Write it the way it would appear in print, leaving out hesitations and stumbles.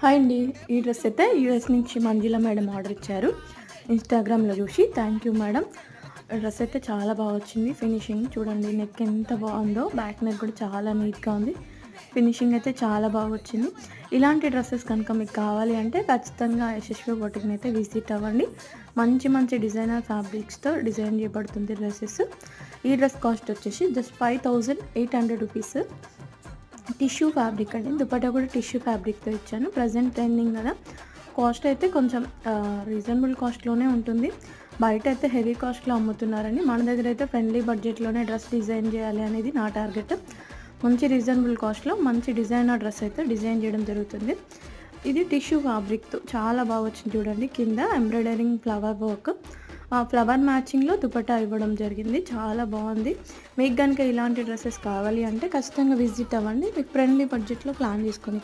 Hi అండి. ఈ dress అయితే యూఎస్ నుంచి మంజుల మేడం ఆర్డర్ ఇచ్చారు. ఇన్‌స్టాగ్రామ్‌లో చూసి థ్యాంక్ యూ మేడం. డ్రెస్ అయితే చాలా బాగా వచ్చింది. ఫినిషింగ్ చూడండి, నెక్ ఎంత బాగుందో. బ్యాక్ నెక్ కూడా చాలా నీట్‌గా ఉంది. ఫినిషింగ్ అయితే చాలా బాగా వచ్చింది. ఇలాంటి డ్రెస్సెస్ కనుక మీకు కావాలి అంటే ఖచ్చితంగా యశస్వి బొటిక్‌ని అయితే విజిట్ అవ్వండి. మంచి మంచి డిజైనర్ ఫ్యాబ్రిక్స్‌తో డిజైన్ చేయబడుతుంది డ్రెసెస్. ఈ డ్రెస్ కాస్ట్ వచ్చేసి జస్ట్ 5800 రూపీస్. టిష్యూ ఫ్యాబ్రిక్ అండి. దుపట్టా కూడా టిష్యూ ఫ్యాబ్రిక్‌తో ఇచ్చాను. ప్రెజెంట్ ట్రెండింగ్ కదా! కాస్ట్ అయితే కొంచెం రీజనబుల్ కాస్ట్‌లోనే ఉంటుంది. బయట అయితే హెవీ కాస్ట్‌లో అమ్ముతున్నారండి. మన దగ్గర అయితే ఫ్రెండ్లీ బడ్జెట్‌లోనే డ్రెస్ డిజైన్ చేయాలి అనేది నా టార్గెట్. మంచి రీజనబుల్ కాస్ట్‌లో మంచి డిజైనర్ డ్రెస్ అయితే డిజైన్ చేయడం జరుగుతుంది. ఇది టిష్యూ ఫ్యాబ్రిక్‌తో చాలా బాగా వచ్చింది చూడండి. కింద ఎంబ్రాయిడరింగ్ ఫ్లవర్ వర్క్, ఆ ఫ్లవర్ మ్యాచింగ్‌లో దుపట్టా ఇవ్వడం జరిగింది. చాలా బాగుంది. మీకు గనుక ఇలాంటి డ్రెసెస్ కావాలి అంటే ఖచ్చితంగా విజిట్ అవ్వండి. మీకు ఫ్రెండ్లీ బడ్జెట్‌లో ప్లాన్ చేసుకొని